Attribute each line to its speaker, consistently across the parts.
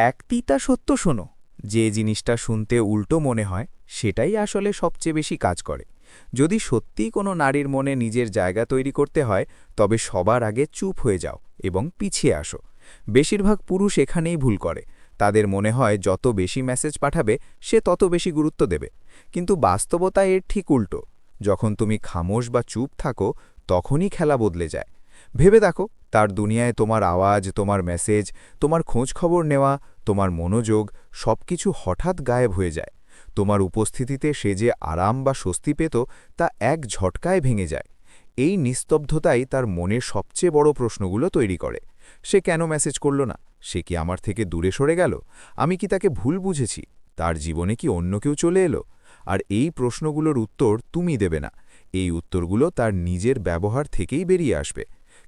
Speaker 1: এক তিতা সত্য শোনো, যে জিনিসটা শুনতে উল্টো মনে হয় সেটাই আসলে সবচেয়ে বেশি কাজ করে। যদি সত্যিই কোনো নারীর মনে নিজের জায়গা তৈরি করতে হয়, তবে সবার আগে চুপ হয়ে যাও এবং পিছিয়ে আসো। বেশিরভাগ পুরুষ এখানেই ভুল করে। তাদের মনে হয় যত বেশি মেসেজ পাঠাবে সে তত বেশি গুরুত্ব দেবে, কিন্তু বাস্তবতা এর ঠিক উল্টো। যখন তুমি খামোশ বা চুপ থাকো, তখনই খেলা বদলে যায়। ভেবে দেখো, তার দুনিয়ায় তোমার আওয়াজ, তোমার মেসেজ, তোমার খোঁজ খবর নেওয়া, তোমার মনোযোগ সবকিছু হঠাৎ গায়েব হয়ে যায়। তোমার উপস্থিতিতে সে যে আরাম বা স্বস্তি পেত, তা এক ঝটকায় ভেঙে যায়। এই নিস্তব্ধতাই তার মনের সবচেয়ে বড় প্রশ্নগুলো তৈরি করে। সে কেন মেসেজ করল না? সে কি আমার থেকে দূরে সরে গেল? আমি কি তাকে ভুল বুঝেছি? তার জীবনে কি অন্য কেউ চলে এলো? আর এই প্রশ্নগুলোর উত্তর তুমি দেবে না। এই উত্তরগুলো তার নিজের ব্যবহার থেকেই বেরিয়ে আসবে।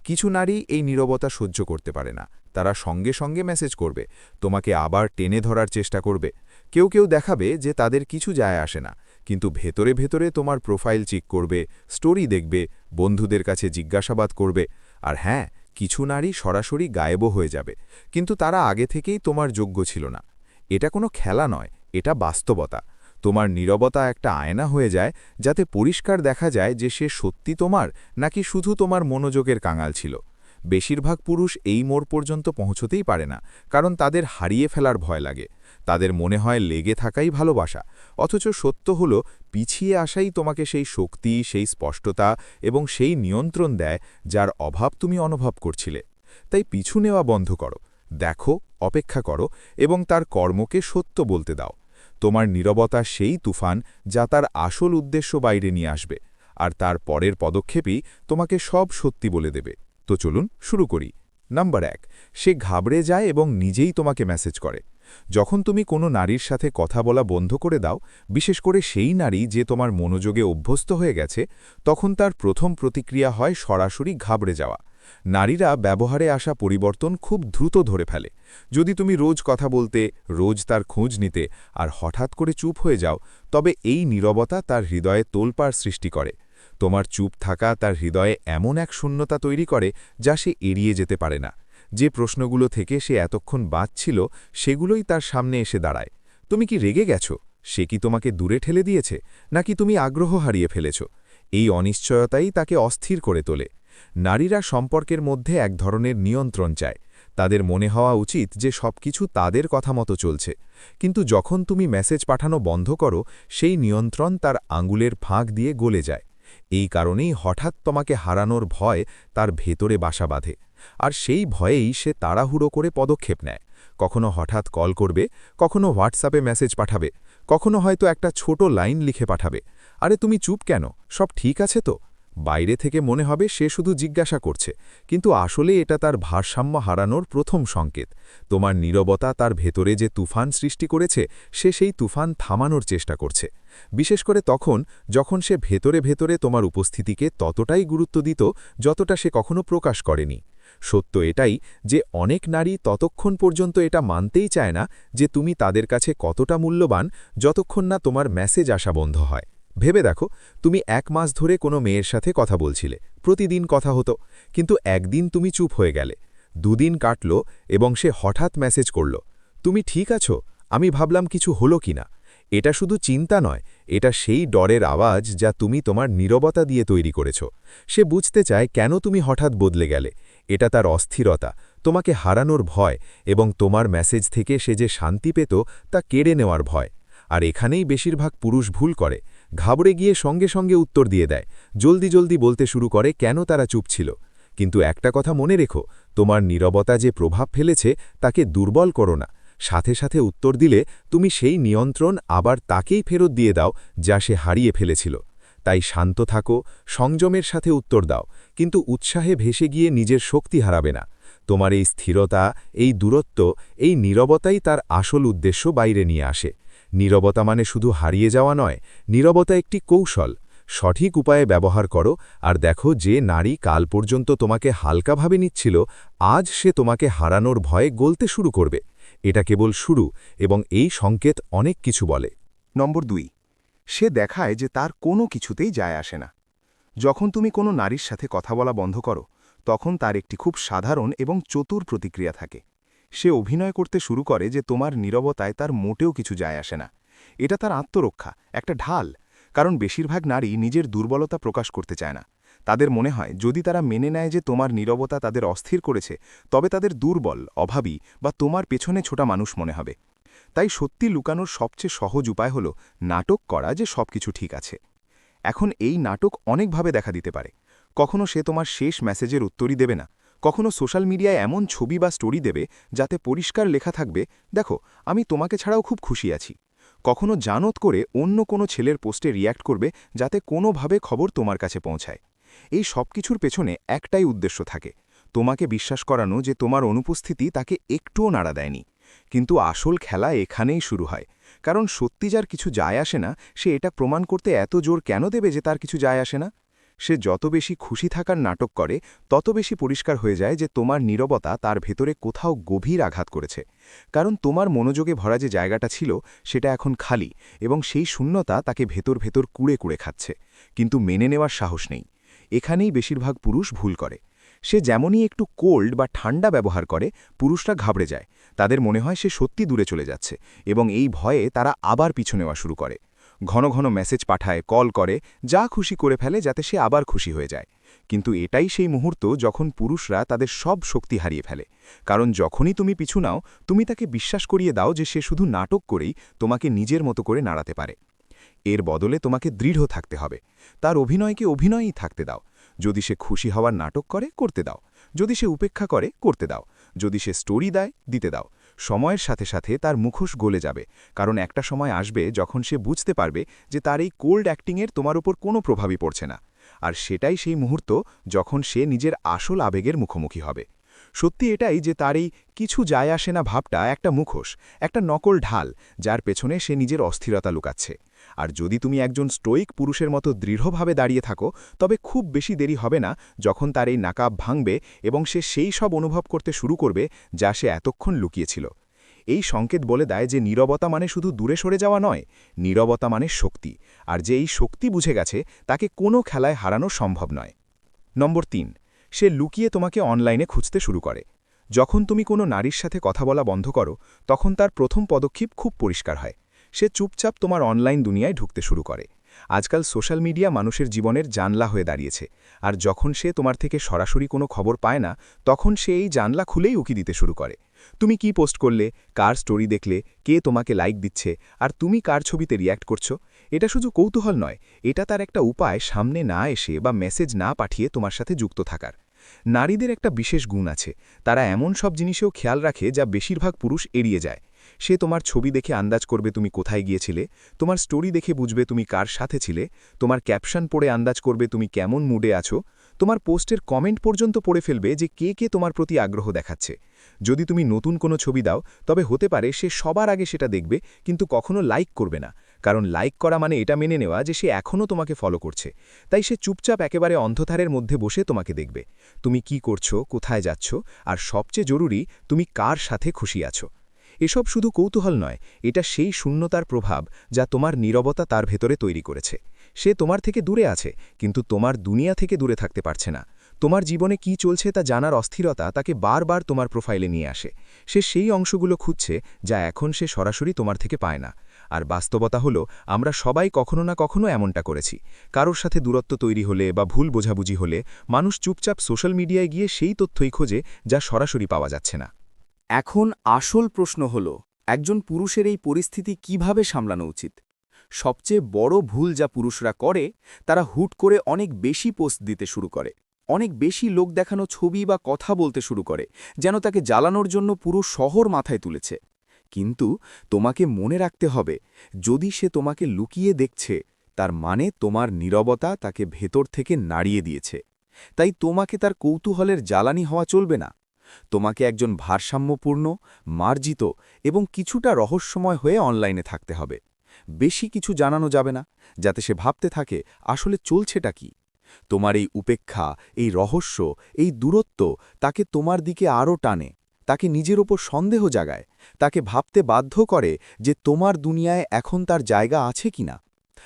Speaker 1: কিছু নারী এই নীরবতা সহ্য করতে পারে না। তারা সঙ্গে সঙ্গে মেসেজ করবে, তোমাকে আবার টেনে ধরার চেষ্টা করবে। কেউ কেউ দেখাবে যে তাদের কিছু যায় আসে না, কিন্তু ভেতরে ভেতরে তোমার প্রোফাইল চেক করবে, স্টোরি দেখবে, বন্ধুদের কাছে জিজ্ঞাসাবাদ করবে। আর হ্যাঁ, কিছু নারী সরাসরি গায়েবও হয়ে যাবে, কিন্তু তারা আগে থেকেই তোমার যোগ্য ছিল না। এটা কোনো খেলা নয়, এটা বাস্তবতা। তোমার নীরবতা একটা আয়না হয়ে যায়, যাতে পরিষ্কার দেখা যায় যে সে সত্যি তোমার নাকি শুধু তোমার মনোযোগের কাঙাল ছিল। বেশিরভাগ পুরুষ এই মোড় পর্যন্ত পৌঁছতেই পারে না, কারণ তাদের হারিয়ে ফেলার ভয় লাগে। তাদের মনে হয় লেগে থাকাই ভালোবাসা, অথচ সত্য হলো পিছিয়ে আসাই তোমাকে সেই শক্তি, সেই স্পষ্টতা এবং সেই নিয়ন্ত্রণ দেয় যার অভাব তুমি অনুভব করছিলে। তাই পিছু নেওয়া বন্ধ করো, দেখো, অপেক্ষা করো এবং তার কর্মকে সত্য বলতে দাও। তোমার নীরবতা সেই তুফান যা তার আসল উদ্দেশ্য বাইরে নিয়ে আসবে, আর তার পরের পদক্ষেপই তোমাকে সব সত্যি বলে দেবে। তো চলুন শুরু করি। নাম্বার 1, সে ঘাবড়ে যায় এবং নিজেই তোমাকে মেসেজ করে। যখন তুমি কোনো নারীর সাথে কথা বলা বন্ধ করে দাও, বিশেষ করে সেই নারী যে তোমার মনোযোগে অভ্যস্ত হয়ে গেছে, তখন তার প্রথম প্রতিক্রিয়া হয় সরাসরি ঘাবড়ে যাওয়া। নারীরা ব্যবহারে আসা পরিবর্তন খুব দ্রুত ধরে ফেলে। যদি তুমি রোজ কথা বলতে, রোজ তার খোঁজ নিতে, আর হঠাৎ করে চুপ হয়ে যাও, তবে এই নীরবতা তার হৃদয়ে তোলপাড় সৃষ্টি করে। তোমার চুপ থাকা তার হৃদয়ে এমন এক শূন্যতা তৈরি করে যা সে এড়িয়ে যেতে পারে না। যে প্রশ্নগুলো থেকে সে এতক্ষণ বাঁচছিল, সেগুলোই তার সামনে এসে দাঁড়ায়। তুমি কি রেগে গেছো? সে কি তোমাকে দূরে ঠেলে দিয়েছে, নাকি তুমি আগ্রহ হারিয়ে ফেলেছ? এই অনিশ্চয়তাই তাকে অস্থির করে তোলে। নারীরা সম্পর্কের মধ্যে এক ধরনের নিয়ন্ত্রণ চায়। তাদের মনে হওয়া উচিত যে সবকিছু তাদের কথা মতো চলছে। কিন্তু যখন তুমি মেসেজ পাঠানো বন্ধ করো, সেই নিয়ন্ত্রণ তার আঙুলের ফাঁক দিয়ে গলে যায়। এই কারণেই হঠাৎ তোমাকে হারানোর ভয় তার ভেতরে বাসা বাঁধে। আর সেই ভয়েই সে তাড়াহুড়ো করে পদক্ষেপ নেয়। কখনো হঠাৎ কল করবে, কখনো হোয়াটসঅ্যাপে মেসেজ পাঠাবে, কখনো হয়তো একটা ছোট লাইন লিখে পাঠাবে, আরে তুমি চুপ কেন, সব ঠিক আছে তো? বাইরে থেকে মনে হবে সে শুধু জিজ্ঞাসা করছে, কিন্তু আসলে এটা তার ভারসাম্য হারানোর প্রথম সংকেত। তোমার নীরবতা তার ভেতরে যে তুফান সৃষ্টি করেছে, সে সেই তুফান থামানোর চেষ্টা করছে। বিশেষ করে তখন যখন সে ভেতরে ভেতরে তোমার উপস্থিতিকে ততটাই গুরুত্ব দিত যতটা সে কখনো প্রকাশ করেনি। সত্য এটাই যে অনেক নারী ততক্ষণ পর্যন্ত এটা মানতেই চায় না যে তুমি তাদের কাছে কতটা মূল্যবান, যতক্ষণ না তোমার মেসেজ আসা বন্ধ হয়। ভেবে দেখো, তুমি 1 মাস ধরে কোনো মেয়ের সাথে কথা বলছিলে, প্রতিদিন কথা হতো, কিন্তু একদিন তুমি চুপ হয়ে গেলে। 2 দিন কাটল এবং সে হঠাৎ মেসেজ করল, তুমি ঠিক আছো? আমি ভাবলাম কিছু হলো কিনা। এটা শুধু চিন্তা নয়, এটা সেই ডরের আওয়াজ যা তুমি তোমার নীরবতা দিয়ে তৈরি করেছ। সে বুঝতে চায় কেন তুমি হঠাৎ বদলে গেলে। এটা তার অস্থিরতা, তোমাকে হারানোর ভয় এবং তোমার মেসেজ থেকে সে যে শান্তি পেত তা কেড়ে নেওয়ার ভয়। আর এখানেই বেশিরভাগ পুরুষ ভুল করে, ঘাবড়ে গিয়ে সঙ্গে সঙ্গে উত্তর দিয়ে দেয়, জলদি জলদি বলতে শুরু করে কেন তারা চুপ ছিল। কিন্তু একটা কথা মনে রেখো, তোমার নীরবতা যে প্রভাব ফেলেছে তাকে দুর্বল করো না। সাথে সাথে উত্তর দিলে তুমি সেই নিয়ন্ত্রণ আবার তাকেই ফেরত দিয়ে দাও যা সে হারিয়ে ফেলেছিল। তাই শান্ত থাকো, সংযমের সাথে উত্তর দাও, কিন্তু উৎসাহে ভেসে গিয়ে নিজের শক্তি হারাবে না। তোমার এই স্থিরতা, এই দূরত্ব, এই নীরবতাই তার আসল উদ্দেশ্য বাইরে নিয়ে আসে। নীরবতা মানে শুধু হারিয়ে যাওয়া নয়, নীরবতা একটি কৌশল। সঠিক উপায়ে ব্যবহার করো, আর দেখো যে নারী কাল পর্যন্ত তোমাকে হালকাভাবে নিচ্ছিল, আজ সে তোমাকে হারানোর ভয়ে গলতে শুরু করবে। এটা কেবল শুরু, এবং এই সংকেত অনেক কিছু বলে।
Speaker 2: নম্বর 2, সে দেখায় যে তার কোনো কিছুতেই যায় আসে না। যখন তুমি কোনো নারীর সাথে কথা বলা বন্ধ করো, তখন তার একটি খুব সাধারণ এবং চতুর প্রতিক্রিয়া থাকে। সে অভিনয় করতে শুরু করে যে তোমার নীরবতায় তার মোটেও কিছু যায় আসে না। এটা তার আত্মরক্ষা, একটা ঢাল। কারণ বেশিরভাগ নারী নিজের দুর্বলতা প্রকাশ করতে চায় না। তাদের মনে হয় যদি তারা মেনে নেয় যে তোমার নীরবতা তাদের অস্থির করেছে, তবে তাদের দুর্বল, অভাবী বা তোমার পেছনে ছোটা মানুষ মনে হবে। তাই সত্যি লুকানোর সবচেয়ে সহজ উপায় হল নাটক করা যে সবকিছু ঠিক আছে। এখন এই নাটক অনেকভাবে দেখা দিতে পারে। কখনো সে তোমার শেষ মেসেজের উত্তরই দেবে না, কখনো সোশ্যাল মিডিয়ায় এমন ছবি বা স্টোরি দেবে যাতে পরিষ্কার লেখা থাকবে, দেখো আমি তোমাকে ছাড়াও খুব খুশি আছি। কখনো জানত করে অন্য কোনো ছেলের পোস্টে রিয়্যাক্ট করবে যাতে কোনোভাবে খবর তোমার কাছে পৌঁছায়। এই সব কিছুর পেছনে একটাই উদ্দেশ্য থাকে, তোমাকে বিশ্বাস করানো যে তোমার অনুপস্থিতি তাকে একটুও নাড়া দেয়নি। কিন্তু আসল খেলা এখানেই শুরু হয়। কারণ সত্যি যার কিছু যায় আসে না, সে এটা প্রমাণ করতে এত জোর কেন দেবে যে তার কিছু যায় আসে না? সে যত বেশি খুশি থাকার নাটক করে, তত বেশি পরিষ্কার হয়ে যায় যে তোমার নীরবতা তার ভেতরে কোথাও গভীর আঘাত করেছে। কারণ তোমার মনোযোগে ভরা যে জায়গাটা ছিল সেটা এখন খালি, এবং সেই শূন্যতা তাকে ভেতর ভেতর কুড়ে কুড়ে খাচ্ছে। কিন্তু মেনে নেওয়ার সাহস নেই। এখানেই বেশিরভাগ পুরুষ ভুল করে। সে যেমনই একটু কোল্ড বা ঠান্ডা ব্যবহার করে, পুরুষরা ঘাবড়ে যায়। তাদের মনে হয় সে সত্যি দূরে চলে যাচ্ছে, এবং এই ভয়ে তারা আবার পিছু নেওয়া শুরু করে। ঘন ঘন মেসেজ পাঠায়, কল করে, যা খুশি করে ফেলে যাতে সে আবার খুশি হয়ে যায়। কিন্তু এটাই সেই মুহূর্ত যখন পুরুষরা তাদের সব শক্তি হারিয়ে ফেলে। কারণ যখনই তুমি পিছু নাও, তুমি তাকে বিশ্বাস করিয়ে দাও যে সে শুধু নাটক করেই তোমাকে নিজের মতো করে নাড়াতে পারে। এর বদলে তোমাকে দৃঢ় থাকতে হবে। তার অভিনয়কে অভিনয়ই থাকতে দাও। যদি সে খুশি হওয়ার নাটক করে, করতে দাও। যদি সে উপেক্ষা করে, করতে দাও। যদি সে স্টোরি দেয়, দিতে দাও। সময়ের সাথে সাথে তার মুখোশ গলে যাবে, কারণ একটা সময় আসবে যখন সে বুঝতে পারবে যে তার এই কোল্ড অ্যাক্টিংয়ের তোমার উপর কোনো প্রভাবই পড়ছে না। আর সেটাই সেই মুহূর্ত যখন সে নিজের আসল আবেগের মুখোমুখি হবে। সত্যি এটাই যে তার এই কিছু যায় আসে না ভাবটা একটা মুখোশ, একটা নকল ঢাল, যার পেছনে সে নিজের অস্থিরতা লুকাচ্ছে। আর যদি তুমি একজন স্টোইক পুরুষের মতো দৃঢ়ভাবে দাঁড়িয়ে থাকো, তবে খুব বেশি দেরি হবে না যখন তার এই নাকাব ভাঙবে এবং সে সেই সব অনুভব করতে শুরু করবে যা সে এতক্ষণ লুকিয়েছিল। এই সংকেত বলে দেয় যে নীরবতা মানে শুধু দূরে সরে যাওয়া নয়, নীরবতা মানে শক্তি। আর যে এই শক্তি বুঝে গেছে, তাকে কোনো খেলায় হারানো সম্ভব নয়। নম্বর ৩, সে লুকিয়ে তোমাকে অনলাইনে খুঁজতে শুরু করে। যখন তুমি কোনো নারীর সাথে কথা বলা বন্ধ করো, তখন তার প্রথম পদক্ষেপ খুব পরিষ্কার হয়। সে চুপচাপ তোমার অনলাইন দুনিয়ায় ঢুকতে শুরু করে। আজকাল সোশ্যাল মিডিয়া মানুষের জীবনের জানলা হয়ে দাঁড়িয়েছে, আর যখন সে তোমার থেকে সরাসরি কোনো খবর পায় না, তখন সে এই জানলা খুলেই উকি দিতে শুরু করে। তুমি কি পোস্ট করলে, কার স্টোরি দেখলে, কে তোমাকে লাইক দিচ্ছে, আর তুমি কার ছবিতে রিয়্যাক্ট করছো। এটা শুধু কৌতূহল নয়, এটা তার একটা উপায় সামনে না এসে বা মেসেজ না পাঠিয়ে তোমার সাথে যুক্ত থাকার। নারীদের একটা বিশেষ গুণ আছে, তারা এমন সব জিনিসেও খেয়াল রাখে যা বেশিরভাগ পুরুষ এড়িয়ে যায়। সে তোমার ছবি দেখে আন্দাজ করবে তুমি কোথায় গিয়েছিলে, তোমার স্টোরি দেখে বুঝবে তুমি কার সাথে ছিলে, তোমার ক্যাপশন পড়ে আন্দাজ করবে তুমি কেমন মুডে আছো, তোমার পোস্টের কমেন্ট পর্যন্ত পড়ে ফেলবে যে কে কে তোমার প্রতি আগ্রহ দেখাচ্ছে। যদি তুমি নতুন কোনো ছবি দাও, তবে হতে পারে সে সবার আগে সেটা দেখবে, কিন্তু কখনো লাইক করবে না। কারণ লাইক করা মানে এটা মেনে নেওয়া যে সে এখনও তোমাকে ফলো করছে। তাই সে চুপচাপ একেবারে অন্ধকারের মধ্যে বসে তোমাকে দেখবে তুমি কি করছো, কোথায় যাচ্ছ, আর সবচেয়ে জরুরি তুমি কার সাথে খুশি আছো। এসব শুধু কৌতূহল নয়, এটা সেই শূন্যতার প্রভাব যা তোমার নীরবতা তার ভেতরে তৈরি করেছে। সে তোমার থেকে দূরে আছে, কিন্তু তোমার দুনিয়া থেকে দূরে থাকতে পারছে না। তোমার জীবনে কি চলছে তা জানার অস্থিরতা তাকে বারবার তোমার প্রোফাইলে নিয়ে আসে। সে সেই অংশগুলো খুঁজছে যা এখন সে সরাসরি তোমার থেকে পায় না। আর বাস্তবতা হলো, আমরা সবাই কখনো না কখনো এমনটা করেছি। কারোর সাথে দূরত্ব তৈরি হলে বা ভুল বোঝাবুঝি হলে মানুষ চুপচাপ সোশ্যাল মিডিয়ায় গিয়ে সেই তথ্যই খোঁজে যা সরাসরি পাওয়া যাচ্ছে না।
Speaker 1: এখন আসল প্রশ্ন হল, একজন পুরুষের এই পরিস্থিতি কিভাবে সামলানো উচিত। সবচেয়ে বড় ভুল যা পুরুষরা করে, তারা হুট করে অনেক বেশি পোস্ট দিতে শুরু করে, অনেক বেশি লোক দেখানো ছবি বা কথা বলতে শুরু করে, যেন তাকে জ্বালানোর জন্য পুরো শহর মাথায় তুলেছে। কিন্তু তোমাকে মনে রাখতে হবে, যদি সে তোমাকে লুকিয়ে দেখছে, তার মানে তোমার নীরবতা তাকে ভেতর থেকে নাড়িয়ে দিয়েছে। তাই তোমাকে তার কৌতূহলের জ্বালানি হওয়া চলবে না। তোমাকে একজন ভারসাম্যপূর্ণ, মার্জিত এবং কিছুটা রহস্যময় হয়ে অনলাইনে থাকতে হবে। বেশি কিছু জানানো যাবে না, যাতে সে ভাবতে থাকে আসলে চলছেটা কি। তোমার এই উপেক্ষা, এই রহস্য, এই দূরত্ব তাকে তোমার দিকে আরও টানে, তাকে নিজের ওপর সন্দেহ জাগায়, তাকে ভাবতে বাধ্য করে যে তোমার দুনিয়ায় এখন তার জায়গা আছে কিনা।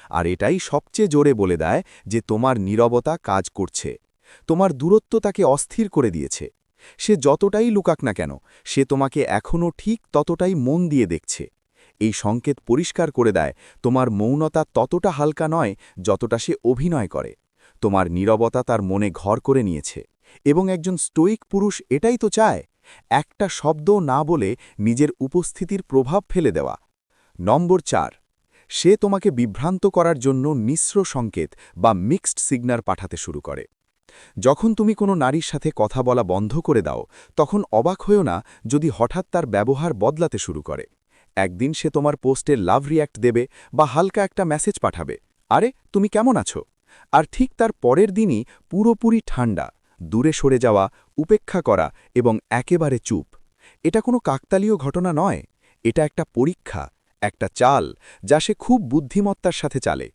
Speaker 1: আর এটাই সবচেয়ে জোরে বলে দেয় যে তোমার নীরবতা কাজ করছে। তোমার দূরত্ব তাকে অস্থির করে দিয়েছে।
Speaker 3: সে যতটাই লুকাক না কেন সে তোমাকে এখনও ঠিক ততটাই মন দিয়ে দেখছে। এই সংকেত পরিষ্কার করে দেয় তোমার মৌনতা ততটা হালকা নয় যতটা সে অভিনয় করে। তোমার নীরবতা তার মনে ঘর করে নিয়েছে। এবং একজন স্টোইক পুরুষ এটাই তো চায়, একটা শব্দ না বলে নিজের উপস্থিতির প্রভাব ফেলে দেওয়া। নম্বর 4, সে তোমাকে বিভ্রান্ত করার জন্য মিশ্র সংকেত বা মিক্সড সিগন্যাল পাঠাতে শুরু করে। যখন তুমি কোনো নারীর সাথে কথা বলা বন্ধ করে দাও তখন অবাক হয়েও না যদি হঠাৎ তার ব্যবহার বদলাতে শুরু করে। একদিন সে তোমার পোস্টে লাভ রিয়্যাক্ট দেবে বা হালকা একটা মেসেজ পাঠাবে, আরে তুমি কেমন আছো? আর ঠিক তার পরের দিনই পুরোপুরি ঠান্ডা, দূরে সরে যাওয়া, উপেক্ষা করা এবং একেবারে চুপ। এটা কোনো কাকতালীয় ঘটনা নয়, এটা একটা পরীক্ষা, একটা চাল যা সে খুব বুদ্ধিমত্তার সাথে চালে।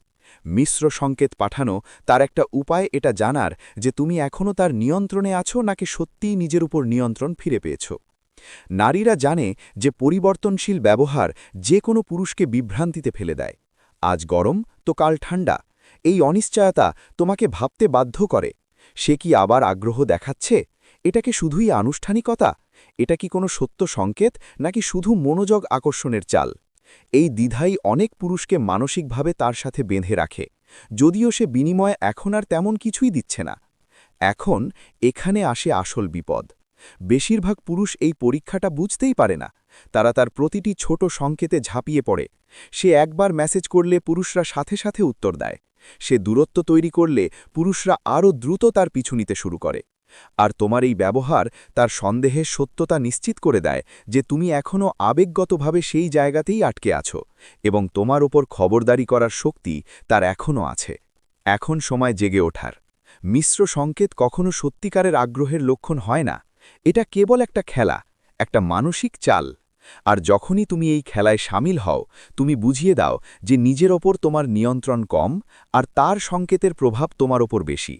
Speaker 3: মিশ্র সংকেত পাঠানো তার একটা উপায় এটা জানার যে তুমি এখনও তার নিয়ন্ত্রণে আছো নাকি সত্যিই নিজের উপর নিয়ন্ত্রণ ফিরে পেয়েছ। নারীরা জানে যে পরিবর্তনশীল ব্যবহার যে কোনো পুরুষকে বিভ্রান্তিতে ফেলে দেয়। আজ গরম তো কাল ঠান্ডা, এই অনিশ্চয়তা তোমাকে ভাবতে বাধ্য করে, সে কি আবার আগ্রহ দেখাচ্ছে? এটা কি শুধুই আনুষ্ঠানিকতা? এটা কি কোনো সত্য সংকেত নাকি শুধু মনোযোগ আকর্ষণের চাল? এই দ্বিধাই অনেক পুরুষকে মানসিকভাবে তার সাথে বেঁধে রাখে, যদিও সে বিনিময়ে এখন আর তেমন কিছুই দিচ্ছে না। এখন এখানে আসে আসল বিপদ। বেশিরভাগ পুরুষ এই পরীক্ষাটা বুঝতেই পারে না। তারা তার প্রতিটি ছোট সংকেতে ঝাঁপিয়ে পড়ে। সে একবার মেসেজ করলে পুরুষরা সাথে সাথে উত্তর দেয়। সে দূরত্ব তৈরি করলে পুরুষরা আরও দ্রুত তার পিছু নিতে শুরু করে। আর তোমার এই ব্যবহার তার সন্দেহের সত্যতা নিশ্চিত করে দেয় যে তুমি এখনও আবেগগতভাবে সেই জায়গাতেই আটকে আছো এবং তোমার ওপর খবরদারি করার শক্তি তার এখনও আছে। এখন সময় জেগে ওঠার। মিশ্র সংকেত কখনো সত্যিকারের আগ্রহের লক্ষণ হয় না। এটা কেবল একটা খেলা, একটা মানসিক চাল। আর যখনই তুমি এই খেলায় সামিল হও তুমি বুঝিয়ে দাও যে নিজের ওপর তোমার নিয়ন্ত্রণ কম আর তার সংকেতের প্রভাব তোমার ওপর বেশি।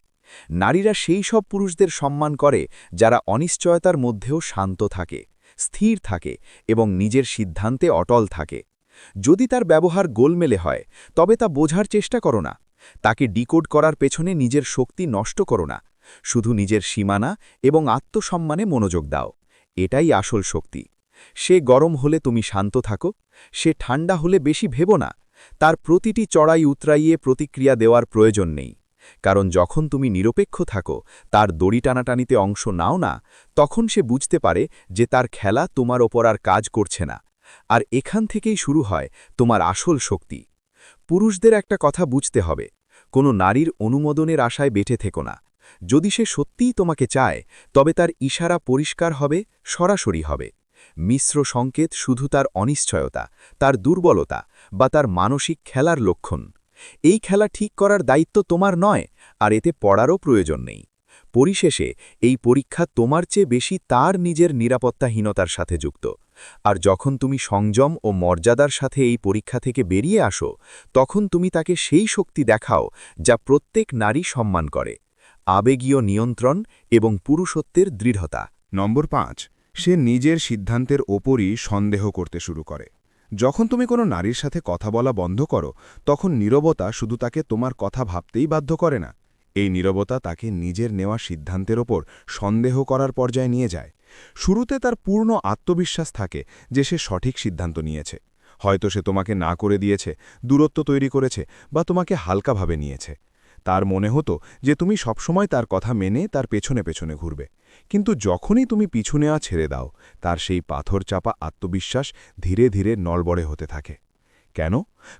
Speaker 3: নারীরা সেই সব পুরুষদের সম্মান করে যারা অনিশ্চয়তার মধ্যেও শান্ত থাকে, স্থির থাকে এবং নিজের সিদ্ধান্তে অটল থাকে। যদি তার ব্যবহার গোলমেলে হয় তবে তা বোঝার চেষ্টা করো না। তাকে ডিকোড করার পেছনে নিজের শক্তি নষ্ট করো না। শুধু নিজের সীমানা এবং আত্মসম্মানে মনোযোগ দাও। এটাই আসল শক্তি। সে গরম হলে তুমি শান্ত থাকো, সে ঠান্ডা হলে বেশি ভেবো না। তার প্রতিটি চড়াই উতরাইয়ে প্রতিক্রিয়া দেওয়ার প্রয়োজন নেই। কারণ যখন তুমি নিরপেক্ষ থাকো, তার দড়ি টানাটানিতে অংশ নাও না, তখন সে বুঝতে পারে যে তার খেলা তোমার ওপর আর কাজ করছে না। আর এখান থেকেই শুরু হয় তোমার আসল শক্তি। পুরুষদের একটা কথা বুঝতে হবে, কোনো নারীর অনুমোদনের আশায় বেঁচে থেকো না। যদি সে সত্যিই তোমাকে চায় তবে তার ইশারা পরিষ্কার হবে, সরাসরি হবে। মিশ্র সংকেত শুধু তার অনিশ্চয়তা, তার দুর্বলতা বা তার মানসিক খেলার লক্ষণ। এই খেলা ঠিক করার দায়িত্ব তোমার নয়, আর এতে পড়ারও প্রয়োজন নেই। পরিশেষে এই পরীক্ষা তোমার চেয়ে বেশি তার নিজের নিরাপত্তাহীনতার সাথে যুক্ত। আর যখন তুমি সংযম ও মর্যাদার সাথে এই পরীক্ষা থেকে বেরিয়ে আসো তখন তুমি তাকে সেই শক্তি দেখাও যা প্রত্যেক নারী সম্মান করে, আবেগীয় নিয়ন্ত্রণ এবং পুরুষত্বের দৃঢ়তা।
Speaker 2: নম্বর 5, সে নিজের সিদ্ধান্তের ওপরই সন্দেহ করতে শুরু করে। যখন তুমি কোনো নারীর সাথে কথা বলা বন্ধ করো তখন নীরবতা শুধু তাকে তোমার কথা ভাবতেই বাধ্য করে না, এই নীরবতা তাকে নিজের নেওয়া সিদ্ধান্তের ওপর সন্দেহ করার পর্যায়ে নিয়ে যায়। শুরুতে তার পূর্ণ আত্মবিশ্বাস থাকে যে সে সঠিক সিদ্ধান্ত নিয়েছে। হয়তো সে তোমাকে না করে দিয়েছে, দূরত্ব তৈরি করেছে বা তোমাকে হালকাভাবে নিয়েছে। তার মনে হতো যে তুমি সবসময় তার কথা মেনে তার পেছনে পেছনে ঘুরবে। কিন্তু যখনই তুমি পিছু নেওয়া ছেড়ে দাও তার সেই পাথর চাপা আত্মবিশ্বাস ধীরে ধীরে নড়বড়ে হতে থাকে। কেন?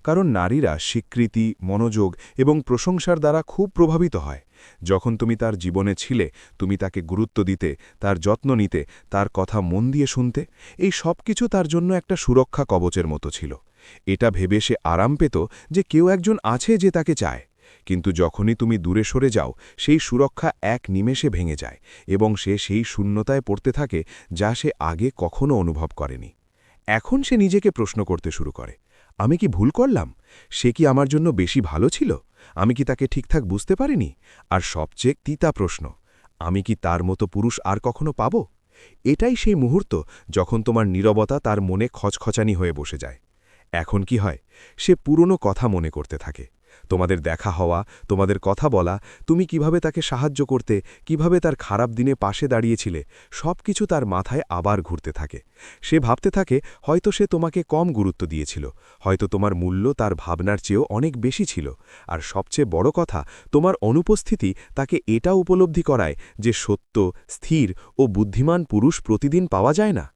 Speaker 2: কারণ নারীরা স্বীকৃতি, মনোযোগ এবং প্রশংসার দ্বারা খুব প্রভাবিত হয়। যখন তুমি তার জীবনে ছিলে, তুমি তাকে গুরুত্ব দিতে, তার যত্ন নিতে, তার কথা মন দিয়ে শুনতে, এই সব কিছু তার জন্য একটা সুরক্ষা কবচের মতো ছিল। এটা ভেবে সে আরাম পেত যে কেউ একজন আছে যে তাকে চায়। কিন্তু যখনই তুমি দূরে সরে যাও সেই সুরক্ষা এক নিমেষে ভেঙে যায় এবং সে সেই শূন্যতায় পড়তে থাকে যা সে আগে কখনো অনুভব করেনি। এখন সে নিজেকে প্রশ্ন করতে শুরু করে, আমি কি ভুল করলাম? সে কি আমার জন্য বেশি ভালো ছিল? আমি কি তাকে ঠিকঠাক বুঝতে পারিনি? আর সবচেয়ে তিতা প্রশ্ন, আমি কি তার মতো পুরুষ আর কখনো পাব? এটাই সেই মুহূর্ত যখন তোমার নীরবতা তার মনে খচখচানি হয়ে বসে যায়। এখন কি হয়? সে পুরনো কথা মনে করতে থাকে। তোমাদের দেখা হওয়া, তোমাদের কথা বলা, তুমি কিভাবে তাকে সাহায্য করতে, কিভাবে তার খারাপ দিনে পাশে দাঁড়িয়েছিলে, সব কিছু তার মাথায় আবার ঘুরতে থাকে। সে ভাবতে থাকে হয়তো সে তোমাকে কম গুরুত্ব দিয়েছিল, হয়তো তোমার মূল্য তার ভাবনার চেয়েও অনেক বেশি ছিল। আর সবচেয়ে বড় কথা, তোমার অনুপস্থিতি তাকে এটা উপলব্ধি করায় যে সত্য, স্থির ও বুদ্ধিমান পুরুষ প্রতিদিন পাওয়া যায় না।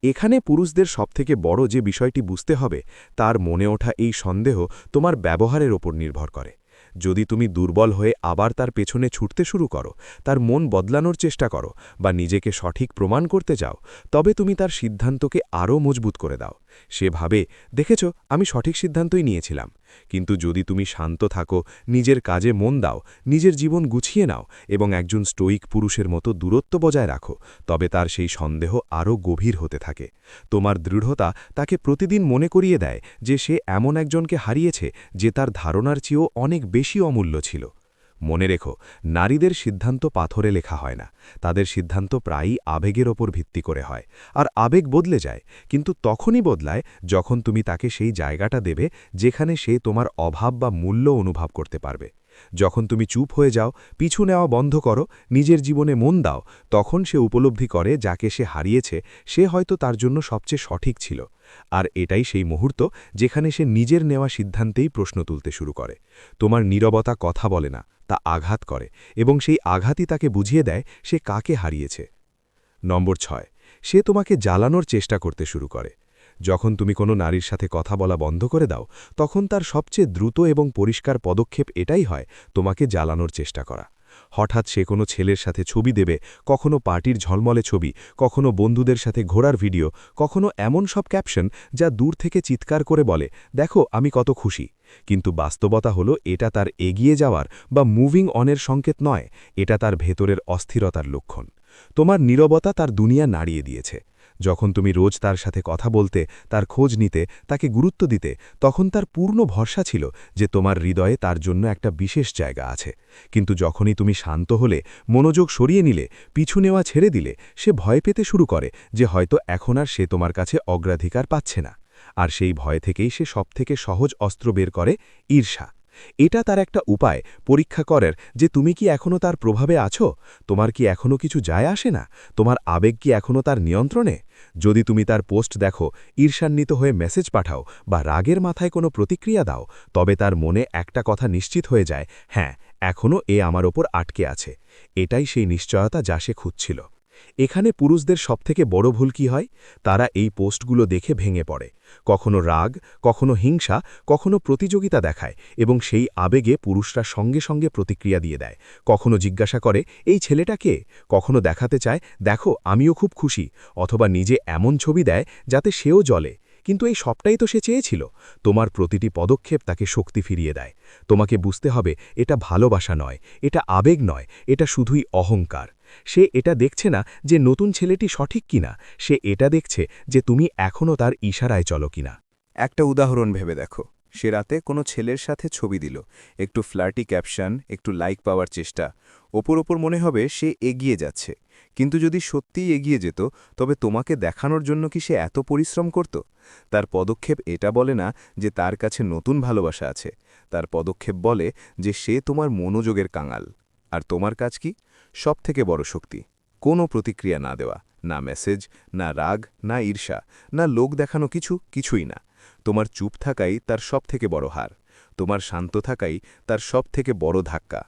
Speaker 2: এখানে পুরুষদের সবথেকে বড় যে বিষয়টি বুঝতে হবে, তার মনে ওঠা এই সন্দেহ তোমার ব্যবহারের ওপর নির্ভর করে। যদি তুমি দুর্বল হয়ে আবার তার পেছনে ছুটতে শুরু করো, তার মন বদলানোর চেষ্টা করো বা নিজেকে সঠিক প্রমাণ করতে যাও, তবে তুমি তার সিদ্ধান্তকে আরও মজবুত করে দাও। সে ভাবে, দেখেছ, আমি সঠিক সিদ্ধান্তই নিয়েছিলাম। কিন্তু যদি তুমি শান্ত থাকো, নিজের কাজে মন দাও, নিজের জীবন গুছিয়ে নাও এবং একজন স্টোইক পুরুষের মতো দূরত্ব বজায় রাখো, তবে তার সেই সন্দেহ আরও গভীর হতে থাকে। তোমার দৃঢ়তা তাকে প্রতিদিন মনে করিয়ে দেয় যে সে এমন একজনকে হারিয়েছে যে তার ধারণার চেয়েও অনেক বেশি অমূল্য ছিল। মনে রেখো, নারীদের সিদ্ধান্ত পাথরে লেখা হয় না, তাদের সিদ্ধান্ত প্রায়ই আবেগের ওপর ভিত্তি করে হয়। আর আবেগ বদলে যায়, কিন্তু তখনই বদলায় যখন তুমি তাকে সেই জায়গাটা দেবে যেখানে সে তোমার অভাব বা মূল্য অনুভব করতে পারবে। যখন তুমি চুপ হয়ে যাও, পিছু নেওয়া বন্ধ করো, নিজের জীবনে মন দাও, তখন সে উপলব্ধি করে যাকে সে হারিয়েছে সে হয়তো তার জন্য সবচেয়ে সঠিক ছিল। আর এটাই সেই মুহূর্ত যেখানে সে নিজের নেওয়া সিদ্ধান্তেই প্রশ্ন তুলতে শুরু করে। তোমার নীরবতা কথা বলে না, তা আঘাত করে, এবং সেই আঘাতই তাকে বুঝিয়ে দেয় সে কাকে হারিয়েছে। নম্বর 6, সে তোমাকে জ্বালানোর চেষ্টা করতে শুরু করে। যখন তুমি কোনো নারীর সাথে কথা বলা বন্ধ করে দাও, তখন তার সবচেয়ে দ্রুত এবং পরিষ্কার পদক্ষেপ এটাই হয়, তোমাকে জ্বালানোর চেষ্টা করা। হঠাৎ সে কোনো ছেলের সাথে ছবি দেবে, কখনো পার্টির ঝলমলে ছবি, কখনো বন্ধুদের সাথে ঘোরার ভিডিও, কখনো এমন সব ক্যাপশন যা দূর থেকে চিৎকার করে বলে, দেখো আমি কত খুশি। কিন্তু বাস্তবতা হলো এটা তার এগিয়ে যাওয়ার বা মুভিং অনের সংকেত নয়, এটা তার ভেতরের অস্থিরতার লক্ষণ। তোমার নীরবতা তার দুনিয়া নাড়িয়ে দিয়েছে। যখন তুমি রোজ তার সাথে কথা বলতে, তার খোঁজ নিতে, তাকে গুরুত্ব দিতে, তখন তার পূর্ণ ভরসা ছিল যে তোমার হৃদয়ে তার জন্য একটা বিশেষ জায়গা আছে। কিন্তু যখনই তুমি শান্ত হলে, মনোযোগ সরিয়ে নিলে, পিছু নেওয়া ছেড়ে দিলে, সে ভয় পেতে শুরু করে যে হয়তো এখন আর সে তোমার কাছে অগ্রাধিকার পাচ্ছে না। আর সেই ভয় থেকেই সে সবথেকে সহজ অস্ত্র বের করে, ঈর্ষা। এটা তার একটা উপায় পরীক্ষা করার যে তুমি কি এখনও তার প্রভাবে আছো, তোমার কি এখনও কিছু যায় আসে না, তোমার আবেগ কি এখনও তার নিয়ন্ত্রণে। যদি তুমি তার পোস্ট দেখো, ঈর্ষান্বিত হয়ে মেসেজ পাঠাও বা রাগের মাথায় কোনো প্রতিক্রিয়া দাও, তবে তার মনে একটা কথা নিশ্চিত হয়ে যায়, হ্যাঁ, এখনও এ আমার ওপর আটকে আছে। এটাই সেই নিশ্চয়তা যা সে খুঁজছিল। এখানে পুরুষদের সবথেকে বড় ভুল কি হয়, তারা এই পোস্টগুলো দেখে ভেঙে পড়ে। কখনো রাগ, কখনো হিংসা, কখনো প্রতিযোগিতা দেখায় এবং সেই আবেগে পুরুষরা সঙ্গে সঙ্গে প্রতিক্রিয়া দিয়ে দেয়। কখনো জিজ্ঞাসা করে, এই ছেলেটা কে? কখনো দেখাতে চায়, দেখো আমিও খুব খুশি, অথবা নিজে এমন ছবি দেয় যাতে সেও জ্বলে। কিন্তু এই সবটাই তো সে চেয়েছিল। তোমার প্রতিটি পদক্ষেপ তাকে শক্তি ফিরিয়ে দেয়। তোমাকে বুঝতে হবে এটা ভালোবাসা নয়, এটা আবেগ নয়, এটা শুধুই অহংকার। সে এটা দেখছে না যে নতুন ছেলেটি সঠিক কিনা, সে এটা দেখছে যে তুমি এখনও তার ইশারায় চলো কিনা।
Speaker 1: একটা উদাহরণ ভেবে দেখো, সে রাতে কোনো ছেলের সাথে ছবি দিল, একটু ফ্ল্যার্টি ক্যাপশন, একটু লাইক পাওয়ার চেষ্টা। ওপর মনে হবে সে এগিয়ে যাচ্ছে, কিন্তু যদি সত্যিই এগিয়ে যেত, তবে তোমাকে দেখানোর জন্য কি সে এত পরিশ্রম করত? তার পদক্ষেপ এটা বলে না যে তার কাছে নতুন ভালোবাসা আছে, তার পদক্ষেপ বলে যে সে তোমার মনোযোগের কাঙাল। আর তোমার কাজ কি? সবথেকে বড় শক্তি, কোনো প্রতিক্রিয়া না দেওয়া, না মেসেজ, না রাগ, না ঈর্ষা, না লোক দেখানো, কিছুই না। তোমার চুপ থাকাই তার সবথেকে বড় হার, তোমার শান্ত থাকাই তার সবথেকে বড় ধাক্কা।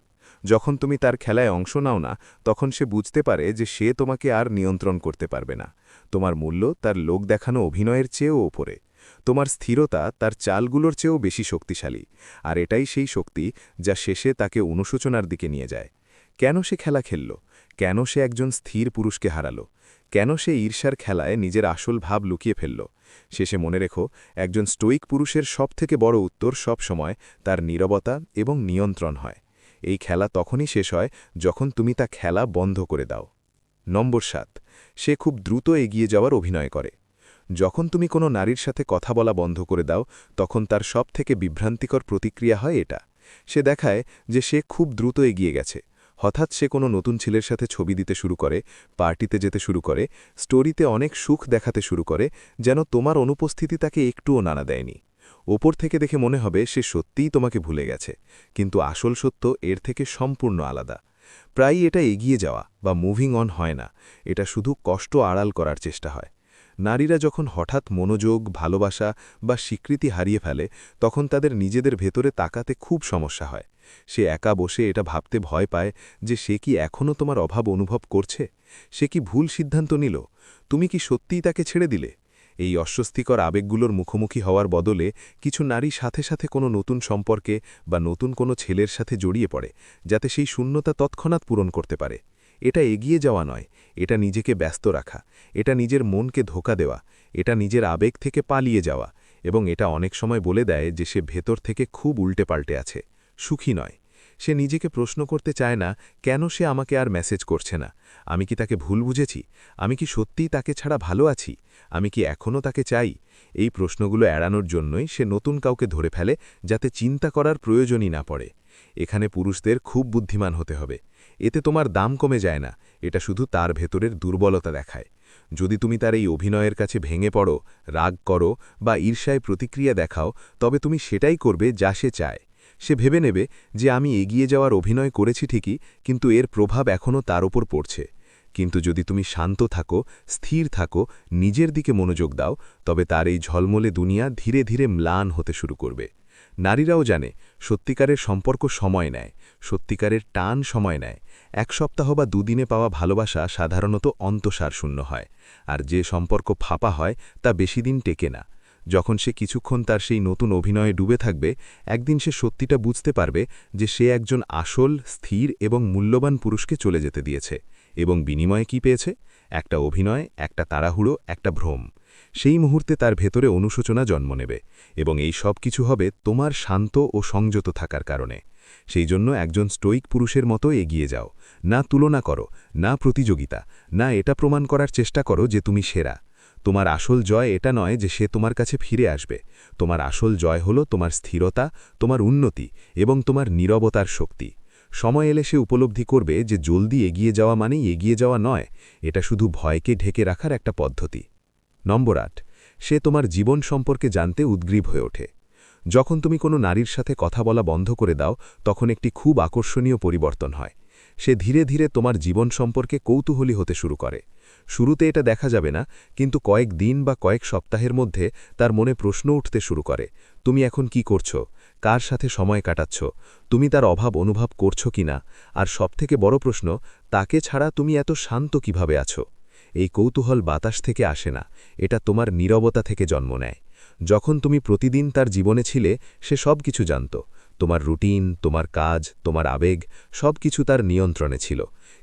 Speaker 1: যখন তুমি তার খেলায় অংশ নাও না, তখন সে বুঝতে পারে যে সে তোমাকে আর নিয়ন্ত্রণ করতে পারবে না। তোমার মূল্য তার লোক দেখানো অভিনয়ের চেয়েও ওপরে। তোমার স্থিরতা তার চালগুলোর চেয়েও বেশি শক্তিশালী। আর এটাই সেই শক্তি যা শেষে তাকে অনুশোচনার দিকে নিয়ে যায়। কেন সে খেলা খেলল? কেন সে একজন স্থির পুরুষকে হারালো? কেন সে ঈর্ষার খেলায় নিজের আসল ভাব লুকিয়ে ফেলল? শেষে মনে রেখো, একজন স্টোইক পুরুষের সবথেকে বড় উত্তর সব সময় তার নীরবতা এবং নিয়ন্ত্রণ হয়। এই খেলা তখনই শেষ হয় যখন তুমি তা খেলা বন্ধ করে দাও। নম্বর 7, সে খুব দ্রুত এগিয়ে যাওয়ার অভিনয় করে। যখন তুমি কোনো নারীর সাথে কথা বলা বন্ধ করে দাও, তখন তার সবথেকে বিভ্রান্তিকর প্রতিক্রিয়া হয় এটা। সে দেখায় যে সে খুব দ্রুত এগিয়ে গেছে। হঠাৎ সে কোনো নতুন ছেলের সাথে ছবি দিতে শুরু করে, পার্টিতে যেতে শুরু করে, স্টোরিতে অনেক সুখ দেখাতে শুরু করে, যেন তোমার অনুপস্থিতি তাকে একটুও নাড়া দেয়নি।
Speaker 2: ওপর থেকে দেখে মনে হবে সে সত্যিই তোমাকে ভুলে গেছে, কিন্তু আসল সত্য এর থেকে সম্পূর্ণ আলাদা। প্রায়ই এটা এগিয়ে যাওয়া বা মুভিং অন হয় না, এটা শুধু কষ্ট আড়াল করার চেষ্টা হয়। নারীরা যখন হঠাৎ মনোযোগ, ভালোবাসা বা স্বীকৃতি হারিয়ে ফেলে, তখন তাদের নিজেদের ভেতরে তাকাতে খুব সমস্যা হয়। সে একা বসে এটা ভাবতে ভয় পায় যে সে কি এখনও তোমার অভাব অনুভব করছে, সে কি ভুল সিদ্ধান্ত নিল, তুমি কি সত্যিই তাকে ছেড়ে দিলে। এই অস্বস্তিকর আবেগগুলোর মুখোমুখি হওয়ার বদলে কিছু নারী সাথে সাথে কোনো নতুন সম্পর্কে বা নতুন কোনো ছেলের সাথে জড়িয়ে পড়ে, যাতে সেই শূন্যতা তৎক্ষণাৎ পূরণ করতে পারে। এটা এগিয়ে যাওয়া নয়, এটা নিজেকে ব্যস্ত রাখা, এটা নিজের মনকে ধোঁকা দেওয়া, এটা নিজের আবেগ থেকে পালিয়ে যাওয়া, এবং এটা অনেক সময় বলে দেয় যে সে ভেতর থেকে খুব উল্টে পাল্টে আছে, সুখী নয়। সে নিজেকে প্রশ্ন করতে চায় না, কেন সে আমাকে আর মেসেজ করছে না? আমি কি তাকে ভুল বুঝেছি? আমি কি সত্যিই তাকে ছাড়া ভালো আছি? আমি কি এখনও তাকে চাই? এই প্রশ্নগুলো এড়ানোর জন্যই সে নতুন কাউকে ধরে ফেলে, যাতে চিন্তা করার প্রয়োজনই না পড়ে। এখানে পুরুষদের খুব বুদ্ধিমান হতে হবে। এতে তোমার দাম কমে যায় না, এটা শুধু তার ভেতরের দুর্বলতা দেখায়। যদি তুমি তার এই অভিনয়ের কাছে ভেঙে পড়ো, রাগ করো বা ঈর্ষায় প্রতিক্রিয়া দেখাও, তবে তুমি সেটাই করবে যা সে চায়। সে ভেবে নেবে যে আমি এগিয়ে যাওয়ার অভিনয় করেছি ঠিকই, কিন্তু এর প্রভাব এখনও তার ওপর পড়ছে। কিন্তু যদি তুমি শান্ত থাকো, স্থির থাকো, নিজের দিকে মনোযোগ দাও, তবে তার এই ঝলমলে দুনিয়া ধীরে ধীরে ম্লান হতে শুরু করবে। নারীরাও জানে সত্যিকারের সম্পর্ক সময় নেয়, সত্যিকারের টান সময় নেয়। 1 সপ্তাহ বা 2 দিনে পাওয়া ভালোবাসা সাধারণত অন্তঃসারশূন্য হয়, আর যে সম্পর্ক ফাঁপা হয় তা বেশি দিন টেকে না। যখন সে কিছুক্ষণ তার সেই নতুন অভিনয়ে ডুবে থাকবে, একদিন সে সত্যিটা বুঝতে পারবে যে সে একজন আসল, স্থির এবং মূল্যবান পুরুষকে চলে যেতে দিয়েছে, এবং বিনিময়ে কি পেয়েছে? একটা অভিনয়, একটা তাড়াহুড়ো, একটা ভ্রম। সেই মুহূর্তে তার ভেতরে অনুশোচনা জন্ম নেবে, এবং এই সব কিছু হবে তোমার শান্ত ও সংযত থাকার কারণে। সেই জন্য একজন স্টোইক পুরুষের মতো এগিয়ে যাও, না তুলনা করো, না প্রতিযোগিতা, না এটা প্রমাণ করার চেষ্টা করো যে তুমি সেরা। তোমার আসল জয় এটা নয় যে সে তোমার কাছে ফিরে আসবে, তোমার আসল জয় হলো তোমার স্থিরতা, তোমার উন্নতি এবং তোমার নীরবতার শক্তি। সময় এলে সে উপলব্ধি করবে যে জলদি এগিয়ে যাওয়া মানেই এগিয়ে যাওয়া নয়, এটা শুধু ভয়কে ঢেকে রাখার একটা পদ্ধতি। নম্বর 8, সে তোমার জীবন সম্পর্কে জানতে উদ্গ্রীব হয়ে ওঠে। যখন তুমি কোনো নারীর সাথে কথা বলা বন্ধ করে দাও, তখন একটি খুব আকর্ষণীয় পরিবর্তন হয়। সে ধীরে ধীরে তোমার জীবন সম্পর্কে কৌতূহলী হতে শুরু করে। শুরুতে এটা দেখা যাবে না, কিন্তু কয়েক দিন বা কয়েক সপ্তাহের মধ্যে তার মনে প্রশ্ন উঠতে শুরু করে, তুমি এখন কি করছো, কার সাথে সময় কাটাচ্ছ, তুমি তার অভাব অনুভব করছো কিনা, আর সবথেকে বড় প্রশ্ন, তাকে ছাড়া তুমি এত শান্ত কিভাবে আছো। এই কৌতূহল বাতাস থেকে আসে না, এটা তোমার নীরবতা থেকে জন্ম নেয়। যখন তুমি প্রতিদিন তার জীবনে ছিলে, সে সব কিছু জানত, তোমার রুটিন, তোমার কাজ, তোমার আবেগ, সব কিছু তার নিয়ন্ত্রণে ছিল।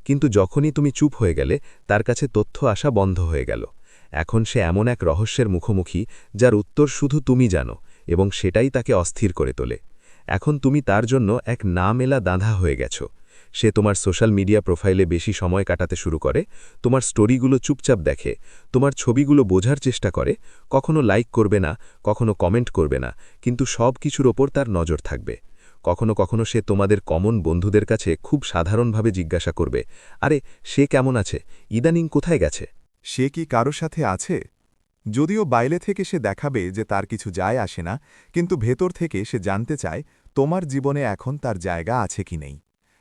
Speaker 2: কিন্তু যখনই তুমি চুপ হয়ে গেলে, তার কাছে তথ্য আসা বন্ধ হয়ে গেল। এখন সে এমন এক রহস্যের মুখোমুখি যার উত্তর শুধু তুমি জানো, এবং সেটাই তাকে অস্থির করে তোলে। এখন তুমি তার জন্য এক না মেলা দাঁধা হয়ে গেছো। সে তোমার সোশ্যাল মিডিয়া প্রোফাইলে বেশি সময় কাটাতে শুরু করে, তোমার স্টোরিগুলো চুপচাপ দেখে, তোমার ছবিগুলো বোঝার চেষ্টা করে, কখনো লাইক করবে না, কখনো কমেন্ট করবে না, কিন্তু সব কিছুর ওপর তার নজর থাকবে। কখনো কখনো সে তোমাদের কমন বন্ধুদের কাছে খুব সাধারণভাবে জিজ্ঞাসা করবে, আরে সে কেমন আছে, ইদানিং কোথায় গেছে।
Speaker 4: সে কি কারো সাথে আছে? যদিও বাইরে থেকে সে দেখাবে যে তার কিছু যায় আসে না, কিন্তু ভেতর থেকে সে জানতে চায় তোমার জীবনে এখন তার জায়গা আছে কি নেই।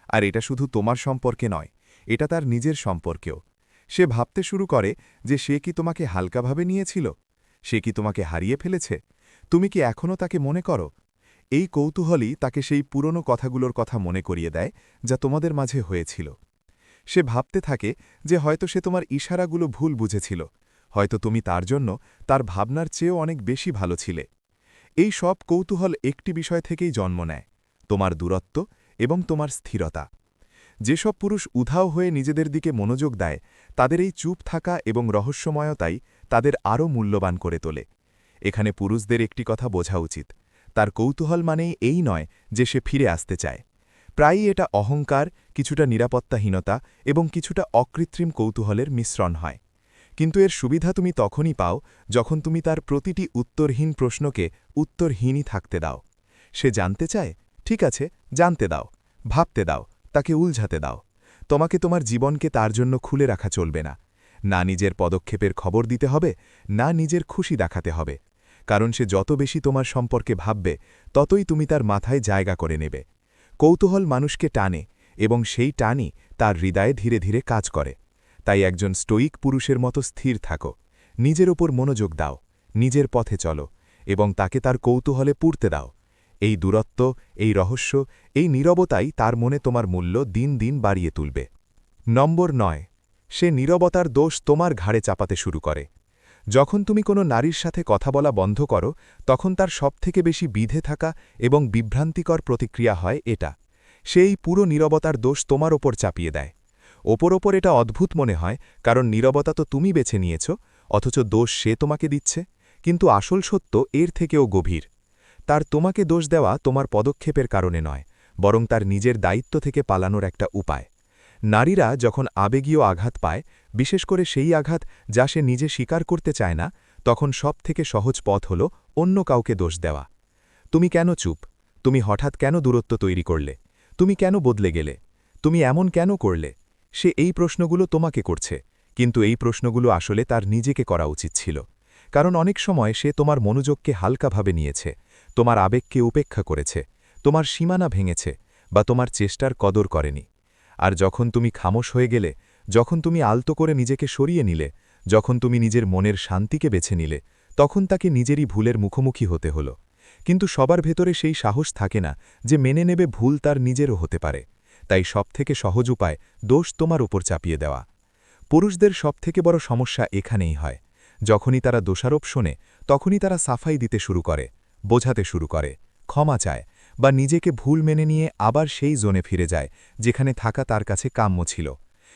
Speaker 4: আর এটা শুধু তোমার সম্পর্কে নয়, এটা তার নিজের সম্পর্কেও। সে ভাবতে শুরু করে যে সে কি তোমাকে হালকাভাবে নিয়েছিল, সে কি তোমাকে হারিয়ে ফেলেছে, তুমি কি এখনও তাকে মনে করো। এই কৌতূহলই তাকে সেই পুরনো কথাগুলোর কথা মনে করিয়ে দেয় যা তোমাদের মাঝে হয়েছিল। সে ভাবতে থাকে যে হয়তো সে তোমার ইশারাগুলো ভুল বুঝেছিল, হয়তো তুমি তার জন্য তার ভাবনার চেয়েও অনেক বেশি ভালো ছিলে। এই সব কৌতূহল একটি বিষয় থেকেই জন্ম নেয়, তোমার দূরত্ব এবং তোমার স্থিরতা। যেসব পুরুষ উধাও হয়ে নিজেদের দিকে মনোযোগ দেয়, তাদের এই চুপ থাকা এবং রহস্যময়তাই তাদের আরও মূল্যবান করে তোলে। এখানে পুরুষদের একটি কথা বোঝা উচিত, তার কৌতূহল মানেই এই নয় যে সে ফিরে আসতে চায়। প্রায়ই এটা অহংকার, কিছুটা নিরাপত্তাহীনতা এবং কিছুটা অকৃত্রিম কৌতূহলের মিশ্রণ হয়। কিন্তু এর সুবিধা তুমি তখনই পাও যখন তুমি তার প্রতিটি উত্তরহীন প্রশ্নকে উত্তরহীনই থাকতে দাও। সে জানতে চায়, ঠিক আছে, জানতে দাও, ভাবতে দাও, তাকে উলঝাতে দাও। তোমাকে তোমার জীবনকে তার জন্য খুলে রাখা চলবে না। না নিজের পদক্ষেপের খবর দিতে হবে, না নিজের খুশি দেখাতে হবে। কারণ সে যত বেশি তোমার সম্পর্কে ভাববে ততই তুমি তার মাথায় জায়গা করে নেবে। কৌতূহল মানুষকে টানে এবং সেই টানই তার হৃদয়ে ধীরে ধীরে কাজ করে। তাই একজন স্টোয়িক পুরুষের মতো স্থির থাকো, নিজের ওপর মনোযোগ দাও, নিজের পথে চলো এবং তাকে তার কৌতূহলে পুড়তে দাও। এই দূরত্ব, এই রহস্য, এই নীরবতাই তার মনে তোমার মূল্য দিন দিন বাড়িয়ে তুলবে। নম্বর 9, সে নীরবতার দোষ তোমার ঘাড়ে চাপাতে শুরু করে। যখন তুমি কোনো নারীর সাথে কথা বলা বন্ধ করো, তখন তার সবথেকে বেশি বিধে থাকা এবং বিভ্রান্তিকর প্রতিক্রিয়া হয় এটা। সেই পুরো নীরবতার দোষ তোমার ওপর চাপিয়ে দেয়। ওপর এটা অদ্ভুত মনে হয়, কারণ নীরবতা তো তুমি বেছে নিয়েছ, অথচ দোষ সে তোমাকে দিচ্ছে। কিন্তু আসল সত্য এর থেকেও গভীর। তার তোমাকে দোষ দেওয়া তোমার পদক্ষেপের কারণে নয়, বরং তার নিজের দায়িত্ব থেকে পালানোর একটা উপায়। নারীরা যখন আবেগীয় আঘাত পায়, বিশেষ করে সেই আঘাত যা সে নিজে স্বীকার করতে চায় না, তখন সবথেকে সহজ পথ হল অন্য কাউকে দোষ দেওয়া। তুমি কেন চুপ? তুমি হঠাৎ কেন দূরত্ব তৈরি করলে? তুমি কেন বদলে গেলে? তুমি এমন কেন করলে? সে এই প্রশ্নগুলো তোমাকে করছে, কিন্তু এই প্রশ্নগুলো আসলে তার নিজেকে করা উচিত ছিল। কারণ অনেক সময় সে তোমার মনোযোগকে হালকাভাবে নিয়েছে, তোমার আবেগকে উপেক্ষা করেছে, তোমার সীমানা ভেঙেছে বা তোমার চেষ্টার কদর করেনি। আর যখন তুমি খামোশ হয়ে গেলে, যখন তুমি আলতো করে নিজেকে সরিয়ে নিলে, যখন তুমি নিজের মনের শান্তিকে বেছে নিলে, তখন তাকে নিজেরই ভুলের মুখোমুখি হতে হলো। কিন্তু সবার ভেতরে সেই সাহস থাকে না যে মেনে নেবে ভুল তার নিজেরও হতে পারে। তাই সবথেকে সহজ উপায় দোষ তোমার উপর চাপিয়ে দেওয়া। পুরুষদের সবথেকে বড় সমস্যা এখানেই হয়। যখনই তারা দোষারোপ শোনে, তখনই তারা সাফাই দিতে শুরু করে, বোঝাতে শুরু করে, ক্ষমা চায় বা নিজেকে ভুল মেনে নিয়ে আবার সেই জোনে ফিরে যায় যেখানে থাকা তার কাছে কাম্য ছিল।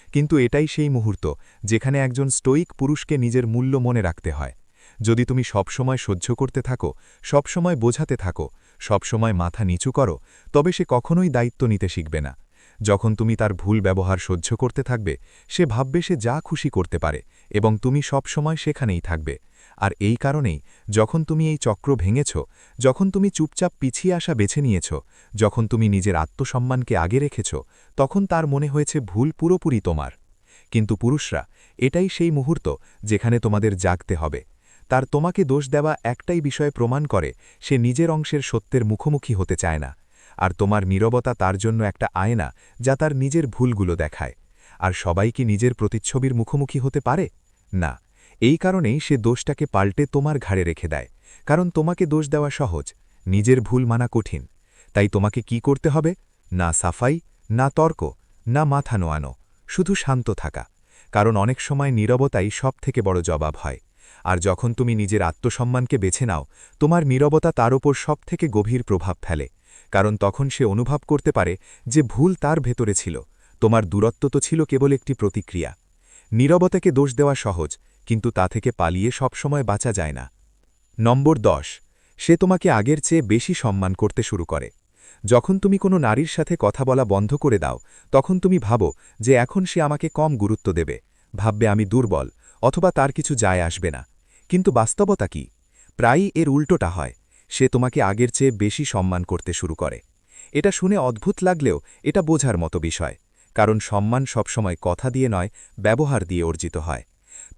Speaker 4: কিন্তু এটাই সেই মুহূর্ত যেখানে একজন স্টোয়িক পুরুষকে নিজের মূল্য মনে রাখতে হয়। যদি তুমি সবসময় সহ্য করতে থাকো, সবসময় বোঝাতে থাকো, সবসময় মাথা নিচু করো, তবে সে কখনোই দায়িত্ব নিতে শিখবে না। যখন তুমি তার ভুল ব্যবহার সহ্য করতে থাকবে, সে ভাববে সে যা খুশি করতে পারে এবং তুমি সবসময় সেখানেই থাকবে। আর এই কারণেই যখন তুমি এই চক্র ভেঙেছ, যখন তুমি চুপচাপ পিছিয়ে আসা বেছে নিয়েছ, যখন তুমি নিজের আত্মসম্মানকে আগে রেখেছ, তখন তার মনে হয়েছে ভুল পুরোপুরি তোমার। কিন্তু পুরুষরা, এটাই সেই মুহূর্ত যেখানে তোমাদের জাগতে হবে। তার তোমাকে দোষ দেওয়া একটাই বিষয় প্রমাণ করে, সে নিজের অংশের সত্যের মুখোমুখি হতে চায় না। আর তোমার নীরবতা তার জন্য একটা আয়না যা তার নিজের ভুলগুলো দেখায়। আর সবাই কি নিজের প্রতিচ্ছবির মুখোমুখি হতে পারে? না। এই কারণেই সে দোষটাকে পাল্টে তোমার ঘাড়ে রেখে দেয়। কারণ তোমাকে দোষ দেওয়া সহজ, নিজের ভুল মানা কঠিন। তাই তোমাকে কি করতে হবে? না সাফাই, না তর্ক, না মাথা নোয়ানো, শুধু শান্ত থাকা। কারণ অনেক সময় নীরবতাই সবথেকে বড় জবাব হয়। আর যখন তুমি নিজের আত্মসম্মানকে বেছে নাও, তোমার নীরবতা তার ওপর সবথেকে গভীর প্রভাব ফেলে। কারণ তখন সে অনুভব করতে পারে যে ভুল তার ভেতরে ছিল, তোমার দূরত্ব তো ছিল কেবল একটি প্রতিক্রিয়া। নীরবতাকে দোষ দেওয়া সহজ, কিন্তু তা থেকে পালিয়ে সবসময় বাঁচা যায় না। নম্বর 10, সে তোমাকে আগের চেয়ে বেশি সম্মান করতে শুরু করে। যখন তুমি কোনো নারীর সাথে কথা বলা বন্ধ করে দাও, তখন তুমি ভাবো যে এখন সে আমাকে কম গুরুত্ব দেবে, ভাববে আমি দুর্বল, অথবা তার কিছু যায় আসবে না। কিন্তু বাস্তবতা কি? প্রায়ই এর উল্টোটা হয়। সে তোমাকে আগের চেয়ে বেশি সম্মান করতে শুরু করে। এটা শুনে অদ্ভুত লাগলেও এটা বোঝার মতো বিষয়। কারণ সম্মান সবসময় কথা দিয়ে নয়, ব্যবহার দিয়ে অর্জিত হয়।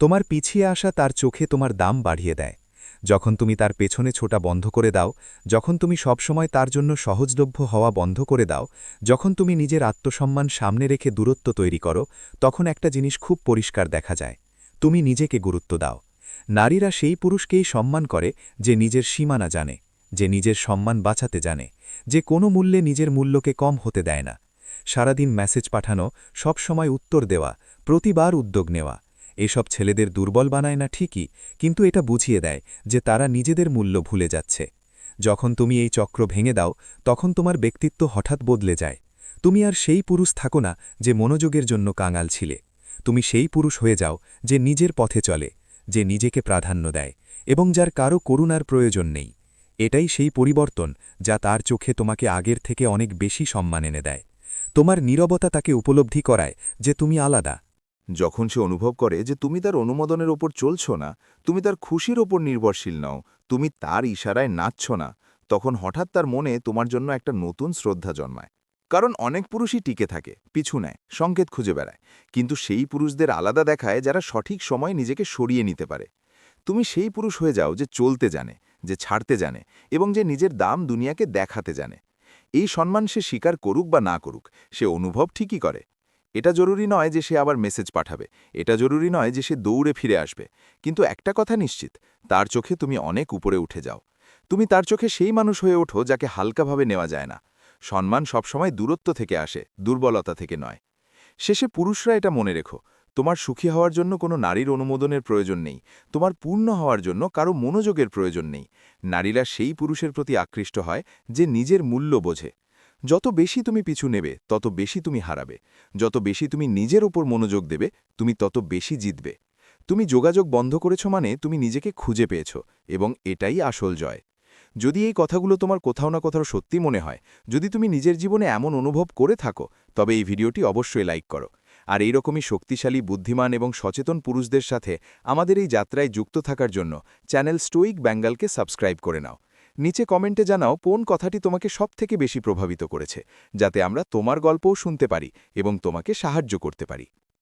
Speaker 4: তোমার পিছিয়ে আসা তার চোখে তোমার দাম বাড়িয়ে দেয়। যখন তুমি তার পেছনে ছোটা বন্ধ করে দাও, যখন তুমি সবসময় তার জন্য সহজলভ্য হওয়া বন্ধ করে দাও, যখন তুমি নিজের আত্মসম্মান সামনে রেখে দূরত্ব তৈরি করো, তখন একটা জিনিস খুব পরিষ্কার দেখা যায়। তুমি নিজেকে গুরুত্ব দাও। নারীরা সেই পুরুষকেই সম্মান করে যে নিজের সীমানা জানে, যে নিজের সম্মান বাঁচাতে জানে, যে কোনো মূল্যে নিজের মূল্যকে কম হতে দেয় না। সারাদিন মেসেজ পাঠানো, সব সময় উত্তর দেওয়া, প্রতিবার উদ্যোগ নেওয়া, এসব ছেলেদের দুর্বল বানায় না ঠিকই, কিন্তু এটা বুঝিয়ে দেয় যে তারা নিজেদের মূল্য ভুলে যাচ্ছে। যখন তুমি এই চক্র ভেঙে দাও, তখন তোমার ব্যক্তিত্ব হঠাৎ বদলে যায়। তুমি আর সেই পুরুষ থাকো না যে মনোযোগের জন্য কাঙাল ছিলে। তুমি সেই পুরুষ হয়ে যাও যে নিজের পথে চলে, যে নিজেকে প্রাধান্য দেয় এবং যার কারো করুণার প্রয়োজন নেই। এটাই সেই পরিবর্তন যা তার চোখে তোমাকে আগের থেকে অনেক বেশি সম্মান এনে দেয়। তোমার নীরবতা তাকে উপলব্ধি করায় যে তুমি আলাদা।
Speaker 2: যখন সে অনুভব করে যে তুমি তার অনুমোদনের ওপর চলছ না, তুমি তার খুশির ওপর নির্ভরশীল নও, তুমি তার ইশারায় নাচছ না, তখন হঠাৎ তার মনে তোমার জন্য একটা নতুন শ্রদ্ধা জন্মায়। কারণ অনেক পুরুষই টিকে থাকে, পিছু নেয়, সংকেত খুঁজে বেড়ায়, কিন্তু সেই পুরুষদের আলাদা দেখায় যারা সঠিক সময়ে নিজেকে সরিয়ে নিতে পারে। তুমি সেই পুরুষ হয়ে যাও যে চলতে জানে, যে ছাড়তে জানে এবং যে নিজের দাম দুনিয়াকে দেখাতে জানে। এই সম্মান সে স্বীকার করুক বা না করুক, সে অনুভব ঠিকই করে। এটা জরুরি নয় যে সে আবার মেসেজ পাঠাবে, এটা জরুরি নয় যে সে দৌড়ে ফিরে আসবে, কিন্তু একটা কথা নিশ্চিত, তার চোখে তুমি অনেক উপরে উঠে যাও। তুমি তার চোখে সেই মানুষ হয়ে ওঠো যাকে হালকাভাবে নেওয়া যায় না। সম্মান সবসময় দূরত্ব থেকে আসে, দুর্বলতা থেকে নয়। শেষে পুরুষরা এটা মনে রেখো, তোমার সুখী হওয়ার জন্য কোনো নারীর অনুমোদনের প্রয়োজন নেই, তোমার পূর্ণ হওয়ার জন্য কারো মনোযোগের প্রয়োজন নেই। নারীরা সেই পুরুষের প্রতি আকৃষ্ট হয় যে নিজের মূল্য বোঝে। যত বেশি তুমি পিছু নেবে তত বেশি তুমি হারাবে, যত বেশি তুমি নিজের উপর মনোযোগ দেবে তুমি তত বেশি জিতবে। তুমি যোগাযোগ বন্ধ করেছ মানে তুমি নিজেকে খুঁজে পেয়েছ, এবং এটাই আসল জয়। যদি এই কথাগুলো তোমার কোথাও না কোথাও সত্যি মনে হয়, যদি তুমি নিজের জীবনে এমন অনুভব করে থাকো, তবে এই ভিডিওটি অবশ্যই লাইক করো। আর এইরকমই শক্তিশালী, বুদ্ধিমান এবং সচেতন পুরুষদের সাথে আমাদের এই যাত্রায় যুক্ত থাকার জন্য চ্যানেল স্টোইক বেঙ্গলকে সাবস্ক্রাইব করে নাও। নিচে কমেন্টে জানাও কোন কথাটি তোমাকে সবথেকে বেশি প্রভাবিত করেছে, যাতে আমরা তোমার গল্পও শুনতে পারি এবং তোমাকে সাহায্য করতে পারি।